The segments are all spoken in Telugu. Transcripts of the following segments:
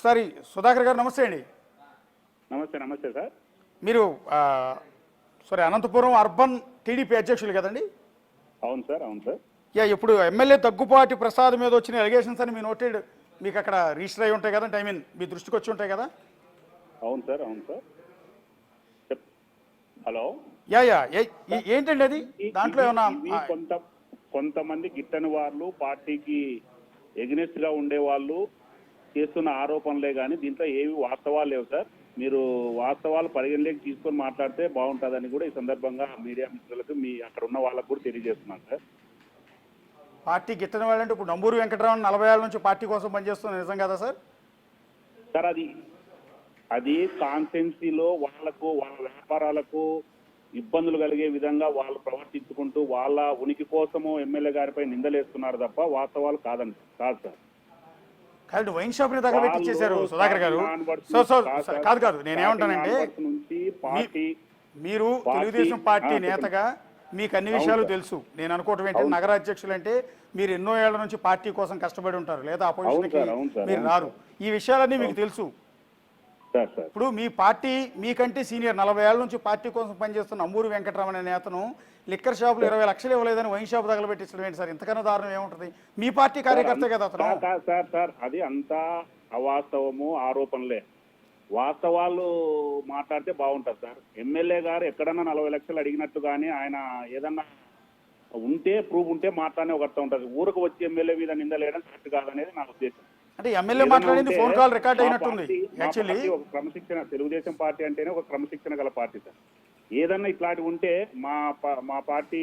ఒకసారి సుధాకర్ గారు నమస్తే అండి. నమస్తే నమస్తే సార్. మీరు అనంతపురం అర్బన్ టీడీపీ అధ్యక్షులు కదండి? అవును సార్, అవును సార్. ఇప్పుడు ఎమ్మెల్యే దగ్గుపాటి ప్రసాద్ మీద వచ్చిన ఎలిగేషన్స్ అని మీ నోటెడ్ మీకు అక్కడ రిజిస్టర్ అయి ఉంటాయి కదండి, ఐ మీన్ మీ దృష్టికి వచ్చి ఉంటాయి కదా? అవును సార్, అవును సార్. హలో. ఏంటండి అది? దాంట్లో ఏమన్నా కొంతమంది గిట్టని వాళ్ళు, పార్టీకి ఎగ్నెస్ట్ గా ఉండే వాళ్ళు చేస్తున్న ఆరోపణలే కానీ దీంట్లో ఏవి వాస్తవాలు లేవు సార్. మీరు వాస్తవాలు పరిగణలోకి తీసుకొని మాట్లాడితే బాగుంటుందని కూడా ఈ సందర్భంగా మీడియా మిత్రులకు, మీ అక్కడ ఉన్న వాళ్ళకు కూడా తెలియజేస్తున్నాను సార్. పార్టీ గిట్టని వాళ్ళంటే ఇప్పుడు నంబూరు వెంకటరామన్ 40 ఏళ్ళ నుంచి పార్టీ కోసం పనిచేస్తున్న నిజం కదా సార్? సార్ అది కాన్స్టిట్యున్సీలో వాళ్ళకు, వాళ్ళ వ్యాపారాలకు ఇబ్బందులు కలిగే విధంగా వాళ్ళు ప్రవర్తించుకుంటూ వాళ్ళ ఉనికి కోసము ఎమ్మెల్యే గారిపై నిందలేస్తున్నారు తప్ప వాస్తవాలు కాదు సార్. కాదు, వైన్ షాప్ ని తగలబెట్టించేశారు సుధాకర్ గారు. కాదు నేనేమంటానంటే, మీరు తెలుగుదేశం పార్టీ నేతగా మీకు అన్ని విషయాలు తెలుసు. నేను అనుకోవటం ఏంటంటే, నగర అధ్యక్షులు అంటే మీరు ఎన్నో ఏళ్ల నుంచి పార్టీ కోసం కష్టపడి ఉంటారు, లేదా అపోజిషన్కి మీరు రారు. ఈ విషయాలన్నీ మీకు తెలుసు. ఇప్పుడు మీ పార్టీ మీకంటే సీనియర్ 40 ఏళ్ల నుంచి పార్టీ కోసం పనిచేస్తున్న అమ్మూరు వెంకటరామన్ అనే నేతను లిక్కర్ షాపులు 20 లక్షలు ఇవ్వలేదని వైన్ షాప్ తగలబెట్టించడం ఏంటి సార్? ఇంతకన్నా దారుణం ఏముంటుంది? మీ పార్టీ కార్యకర్త కదా అతను. సార్ అది అంతా అవాస్తవము, ఆరోపణలే. వాస్తవాలు మాట్లాడితే బాగుంటుంది సార్. ఎమ్మెల్యే గారు ఎక్కడన్నా 40 లక్షలు అడిగినట్టు కానీ ఆయన ఏదన్నా ఉంటే ప్రూఫ్ ఉంటే మాట్లాడే ఒక అర్థం ఉంటుంది. ఊరికి వచ్చి ఎమ్మెల్యే మీద నిందలేయడం కరెక్ట్ కాదనేది నా ఉద్దేశం. అంటే ఎమ్మెల్యే మాట్లాడింది ఫోన్ కాల్ రికార్డ్ అయినట్టుంది. యాక్చువల్లీ ఒక క్రమశిక్షణ, తెలుగుదేశం పార్టీ అంటేనే ఒక క్రమశిక్షణ గల పార్టీ సార్. ఏదన్నా ఇట్లాంటివి ఉంటే మా పార్టీ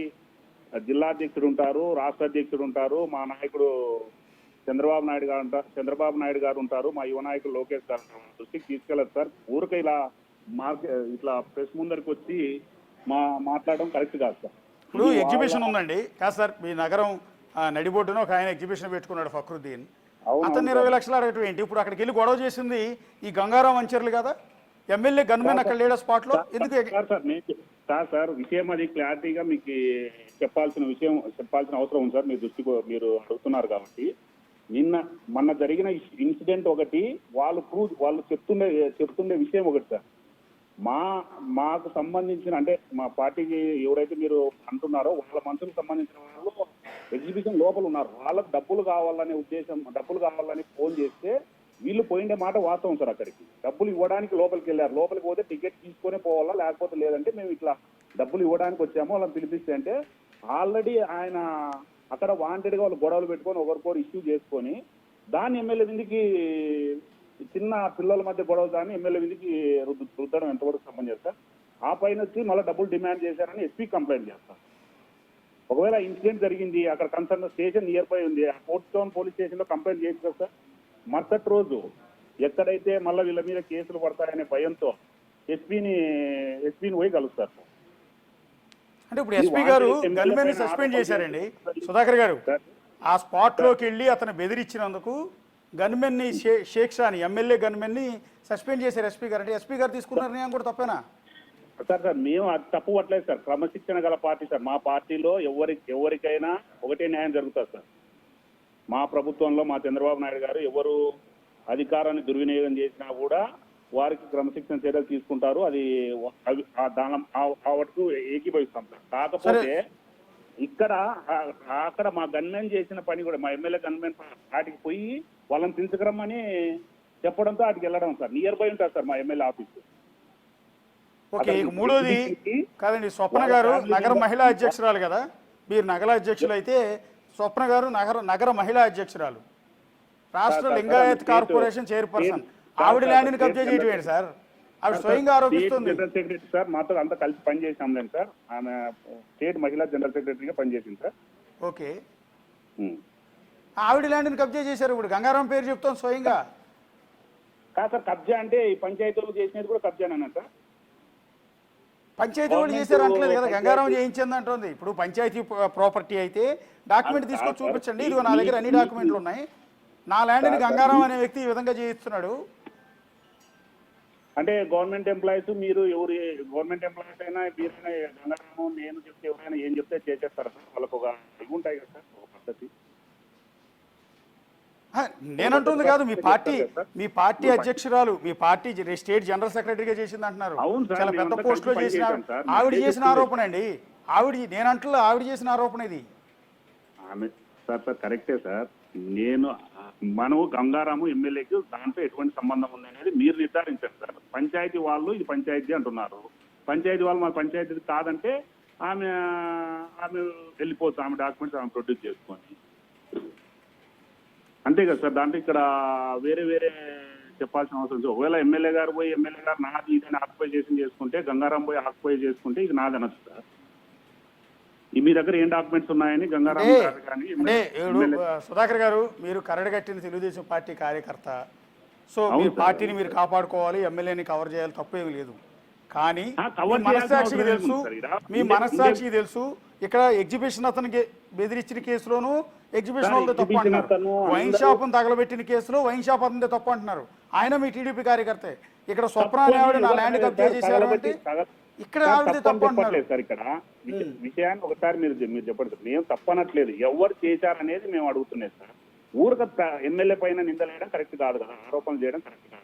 జిల్లా అధ్యక్షుడు ఉంటారు, రాష్ట్ర అధ్యక్షుడు ఉంటారు, మా నాయకుడు చంద్రబాబు నాయుడు గారు ఉంటారు, మా యువ నాయకుడు లోకేష్ గారు దృష్టికి తీసుకెళ్ళదు సార్. ఊరికే ఇట్లా ప్రెస్ ముందరికి వచ్చి మాట్లాడడం కరెక్ట్ కాదు సార్. ఇప్పుడు ఎగ్జిబిషన్ ఉందండి కాదు సార్, మీ నగరం నడిబొడ్డున ఒక ఆయన ఎగ్జిబిషన్ పెట్టుకున్నాడు ఫక్రుద్దీన్. అతను 20 లక్షలు అడగటం ఏంటి? ఇప్పుడు అక్కడికి వెళ్ళి గొడవ చేసింది ఈ గంగారాం అంచర్లు కదా, ఎమ్మెల్యే గన్మెన్ అక్కడ లేడా స్పాట్ లో? ఎందుకు సార్ విషయం అది క్లారిటీగా మీకు చెప్పాల్సిన అవసరం ఉంది సార్. మీ దృష్టికి మీరు అడుగుతున్నారు కాబట్టి, మొన్న జరిగిన ఇన్సిడెంట్ ఒకటి, వాళ్ళు చెప్తుండే విషయం ఒకటి సార్. మాకు సంబంధించిన, అంటే మా పార్టీకి ఎవరైతే మీరు అంటున్నారో వాళ్ళ మనుషులకు సంబంధించిన వాళ్ళు ఎగ్జిబిషన్ లోపల ఉన్నారు. వాళ్ళకి డబ్బులు కావాలని ఫోన్ చేస్తే వీళ్ళు పోయిండే మాట వాస్తవం సార్. అక్కడికి డబ్బులు ఇవ్వడానికి లోపలికి వెళ్ళారు. లోపలికి పోతే టికెట్ తీసుకునే పోవాలా, లేకపోతే లేదంటే మేము ఇట్లా డబ్బులు ఇవ్వడానికి వచ్చాము వాళ్ళని పిలిపిస్తే, అంటే ఆల్రెడీ ఆయన అక్కడ వాంటెడ్గా వాళ్ళు గొడవలు పెట్టుకొని ఒకరికొకరు ఇష్యూ చేసుకొని దాన్ని ఎమ్మెల్యే విందుకి, చిన్న పిల్లల మధ్య గొడవ దాన్ని ఎమ్మెల్యే విందుకి రుద్దడం ఎంతవరకు సంబంధం సార్? ఆ పైన వచ్చి మళ్ళీ డబ్బులు డిమాండ్ చేశారని ఎస్పీ కంప్లైంట్ చేస్తారు. ఒకవేళ ఇన్సిడెంట్ జరిగింది అక్కడ కన్సర్న్ స్టేషన్ నియర్ బై ఉంది, ఫోర్త్ టౌన్ పోలీస్ స్టేషన్ లో కంప్లైంట్ చేయొచ్చు కదా సార్. మరుసటి రోజు ఎక్కడైతే మళ్ళీ వీళ్ళ మీద కేసులు పడతాయనే భయంతో ఎస్పీని పోయి కలుస్తారు సార్. అంటే ఇప్పుడు ఎస్పీ గారు గన్మెన్ సస్పెండ్ చేశారండి సుధాకర్ గారు. ఆ స్పాట్ లోకి వెళ్ళి అతను బెదిరించినందుకు గన్మెన్ ని, షేక్ షాని ఎమ్మెల్యే గన్మెన్ ని సస్పెండ్ చేశారు ఎస్పీ గారు. అంటే ఎస్పీ గారు తీసుకున్న నిర్ణయం కూడా తప్పేనా సార్? మేము అది తప్పు పట్టలేదు సార్. క్రమశిక్షణ గల పార్టీ సార్. మా పార్టీలో ఎవరికైనా ఒకటే న్యాయం జరుగుతుంది సార్. మా ప్రభుత్వంలో మా చంద్రబాబు నాయుడు గారు ఎవరు అధికారాన్ని దుర్వినియోగం చేసినా కూడా వారికి క్రమశిక్షణ చర్యలు తీసుకుంటారు. అది వాటికి ఏకీభవిస్తాం సార్. కాకపోతే అక్కడ మా గన్మెన్ చేసిన పని కూడా, మా ఎమ్మెల్యే గన్మెన్ వాటికి పోయి వాళ్ళని తీసుకురమ్మని చెప్పడంతో వాటికి వెళ్ళడం సార్. నియర్ బై ఉంటుంది సార్ మా ఎమ్మెల్యే ఆఫీసు. ఓకే, మూడోది కాదండి, స్వప్న గారు నగర మహిళా అధ్యక్షురాలు కదా, మీరు నగర అధ్యక్షులు అయితే స్వప్న గారు నగర మహిళా అధ్యక్షురాలు, రాష్ట్ర లింగాయత్ కార్పొరేషన్ చైర్పర్సన్. ఆవిడ ల్యాండ్ని కబ్జా చేయడం ఏంటి సార్? ఆవిడ స్వయంగా ఆరోపిస్తుంది. జనరల్ సెక్రటరీ సార్, మాతో అంతా కలిసి పనిచేసాంలేండి సార్. ఆమె స్టేట్ మహిళా జనరల్ సెక్రటరీగా పనిచేసింది సార్. ఓకే, ఆవిడ ల్యాండ్ని కబ్జా చేశారు. ఇప్పుడు గంగారాం పేరు చెప్తాం స్వయంగా. కాదు సార్, కబ్జా అంటే ఈ పంచాయతీలు చేసినది కూడా కబ్జానేనా సార్? పంచాయతీ వాళ్ళు చేశారు అంటలేదు కదా, గంగారాం చేయించింది అంటుంది. ఇప్పుడు పంచాయతీ ప్రాపర్టీ అయితే డాక్యుమెంట్ తీసుకొని చూపించండి, ఇదిగో నా దగ్గర అన్ని డాక్యుమెంట్లు ఉన్నాయి, నా ల్యాండ్ని గంగారాం అనే వ్యక్తి ఈ విధంగా చేయిస్తున్నాడు. అంటే గవర్నమెంట్ ఎంప్లాయీస్, మీరు గవర్నమెంట్ ఎంప్లాయీస్ అయినా మీరైనా గంగారాము నేను చెప్తే ఎవరైనా ఏం చెప్తే చేసేస్తారా సార్? వాళ్ళకు ఒక ఇవి ఉంటాయి కదా సార్, ఒక పద్ధతి. నేనంటుంది కాదు, మీ పార్టీ అధ్యక్షురాలు, మీ పార్టీ స్టేట్ జనరల్ సెక్రటరీగా చేసింది అంటున్నారు. అవును సార్, చాలా పెద్ద మేమంతా పోస్టులో కలిసి చేసిన పనిచేశాం సార్. ఆవిడ నాకే చేసిన చెప్తుంది. ఆరోపణ అండి. నేనంటున్నా ఆవిడ చేసిన ఆరోపణ ఇది. ఆమె సార్ కరెక్టే సార్. మనం గంగారాము ఎమ్మెల్యేకి దాంట్లో ఎటువంటి సంబంధం ఉంది అనేది మీరు నిర్ధారించండి సార్. పంచాయతీ వాళ్ళు ఇది పంచాయతీ అంటున్నారు. పంచాయతీ వాళ్ళు మా పంచాయతీ కాదంటే ఆమె వెళ్ళిపోవచ్చు. ఆమె డాక్యుమెంట్స్ ఆమె ప్రొడ్యూస్ చేసుకొని, అంతే కదా సార్. దాంట్లో ఇక్కడ వేరే చెప్పాల్సిన అవసరం లేదు. ఒకవేళ ఎమ్మెల్యే గారు నాది ఇదని ఆక్యుపై చేసుకుంటే, గంగారాం పోయి ఆక్యుపై చేసుకుంటే ఇది నాది అనొచ్చు సార్. మీ దగ్గర ఏం డాక్యుమెంట్స్ ఉన్నాయని గంగారాం గారు కానీ సుధాకర్ గారు, మీరు కరడగట్టిన తెలుగుదేశం పార్టీ కార్యకర్త. సో మీ పార్టీని మీరు కాపాడుకోవాలి, ఎమ్మెల్యేని కవర్ చేయాలి, తప్పేమీ లేదు. కానీ మీ మనస్సాక్షికి తెలుసు ఇక్కడ ఎగ్జిబిషన్ అతనికి బెదిరించిన కేసులోను ఎగ్జిబిషన్ వాళ్ళతో తప్పు అంటున్నారు. వైన్ షాప్ తగలబెట్టిన కేసులో వైన్ షాప్ అతనిదే తప్పు అంటున్నారు. ఆయన మీ టీడీపీ కార్యకర్తే. ఇక్కడ స్వప్న ఆవిడ నా ల్యాండ్ కబ్జా చేశారు అంటే ఇక్కడ ఆవిడ తప్పు అంటున్నారు సార్. ఇక్కడ విషయాన్ని ఒకసారి మీరు చెప్పండి సార్. మేము తప్పనట్లేదు, ఎవరు చేశారనేది మేము అడుగుతున్నాం సార్. ఊరక ఎమ్మెల్యే పైన నిందలేయడం కరెక్ట్ కాదు కదా, ఆరోపణలు చేయడం కరెక్ట్ కాదు.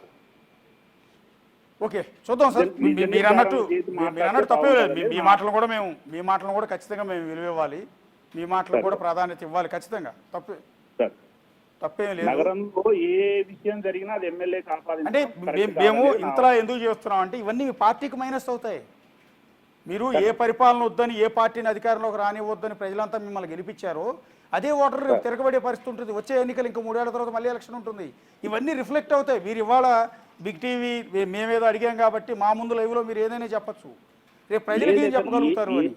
ఓకే, చూద్దాం సార్. మీరు అన్నట్టు తప్పే లేదు. మీ మాటలను కూడా ఖచ్చితంగా మేము విలువ ఇవ్వాలి. మీ మాటలకు కూడా ప్రాధాన్యత ఇవ్వాలి ఖచ్చితంగా. తప్పేం లేదు. నగరంలో ఏ విషయం జరిగినా అది ఎమ్మెల్యే అంటే మేము ఇంతలా ఎందుకు చేస్తున్నాం అంటే ఇవన్నీ మీ పార్టీకి మైనస్ అవుతాయి. మీరు ఏ పరిపాలన వద్దని, ఏ పార్టీని అధికారంలోకి రానివ్వద్దని ప్రజలంతా మిమ్మల్ని గెలిపించారో అదే ఓటర్ తిరగబడే పరిస్థితి ఉంటుంది. వచ్చే ఎన్నికలు ఇంకా 3 ఏళ్ల తర్వాత మళ్ళీ ఎలక్షన్ ఉంటుంది. ఇవన్నీ రిఫ్లెక్ట్ అవుతాయి. మీరు ఇవాళ బిగ్ టీవీ మేమేదో అడిగాం కాబట్టి మా ముందు లైవ్లో మీరు ఏదైనా చెప్పచ్చు. రేపు ప్రజలకు ఏం చెప్పగలుగుతారు అని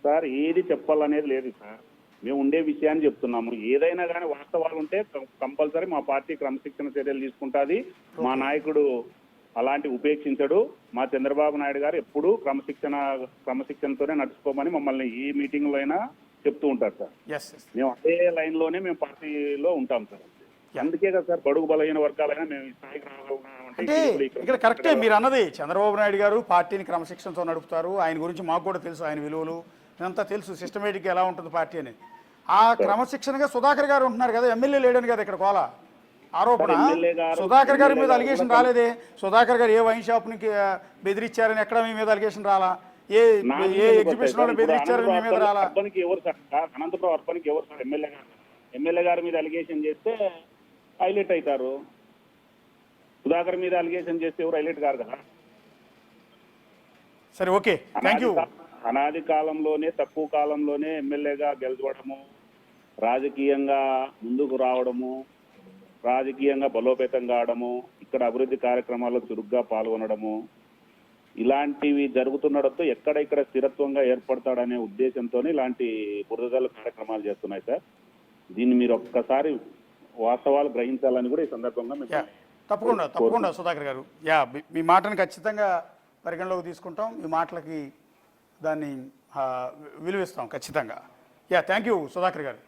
సార్. ఏది చెప్పాలనేది లేదు సార్. మేము ఉండే విషయాన్ని చెప్తున్నాము. ఏదైనా కానీ వాస్తవాలు ఉంటే కంపల్సరీ మా పార్టీ క్రమశిక్షణ చర్యలు తీసుకుంటుంది. మా నాయకుడు అలాంటి ఉపేక్షించడు. మా చంద్రబాబు నాయుడు గారు ఎప్పుడూ క్రమశిక్షణతోనే నడుచుకోమని మమ్మల్ని ఏ మీటింగ్ లో అయినా చెప్తూ ఉంటారు సార్. మేము అదే లైన్ లోనే మేము పార్టీలో ఉంటాం సార్. అందుకే కదా సార్ బడుగు బలహీన వర్గాలైనా మేము ఈ స్థాయికి అంటే ఇక్కడ కరెక్టే మీరు అన్నది. చంద్రబాబు నాయుడు గారు పార్టీని క్రమశిక్షణతో నడుపుతారు. ఆయన గురించి మాకు కూడా తెలుసు, ఆయన విలువలు ఇదంతా తెలుసు, సిస్టమేటిక్ ఎలా ఉంటుంది పార్టీ అని. ఆ క్రమశిక్షణగా సుధాకర్ గారు ఉంటున్నారు కదా, ఎమ్మెల్యే లేడని కదా ఇక్కడ కోలా ఆరోపణ. సుధాకర్ గారి మీద అలిగేషన్ రాలేదే. సుధాకర్ గారు ఏ వైన్ షాప్ కి బెదిరించారని ఎక్కడ మీ మీద అలిగేషన్ రాలా? ఏ ఎగ్జిబిషన్ బెదిరించారని మీ మీద రాలా? అనంతపురం అర్పణకి ఎవరు సార్? ఎమ్మెల్యే గారి మీద అలిగేషన్ చేస్తే హైలైట్ అవుతారు. సుధాకర్ మీద అలిగేషన్ చేస్తే ఎవరు హైలైట్ కారు కదా. సరే, ఓకే, థ్యాంక్ యూ. అనాది కాలంలోనే, తక్కువ కాలంలోనే ఎమ్మెల్యేగా గెలవడము, రాజకీయంగా ముందుకు రావడము, రాజకీయంగా బలోపేతం కావడము, ఇక్కడ అభివృద్ధి కార్యక్రమాల్లో చురుగ్గా పాల్గొనడము, ఇలాంటివి జరుగుతుండడంతో ఎక్కడెక్కడ స్థిరత్వంగా ఏర్పడతాడనే ఉద్దేశంతోనే ఇలాంటి బురదల కార్యక్రమాలు చేస్తున్నాయి సార్. దీన్ని మీరు ఒక్కసారి వాస్తవాలు గ్రహించాలని కూడా ఈ సందర్భంగా తప్పకుండా సుధాకర్ గారు, మీ మాటను ఖచ్చితంగా పరిగణలోకి తీసుకుంటాం. మీ మాటలకి దాన్ని విలువిస్తాం ఖచ్చితంగా. థ్యాంక్ యూ సుధాకర్ గారు.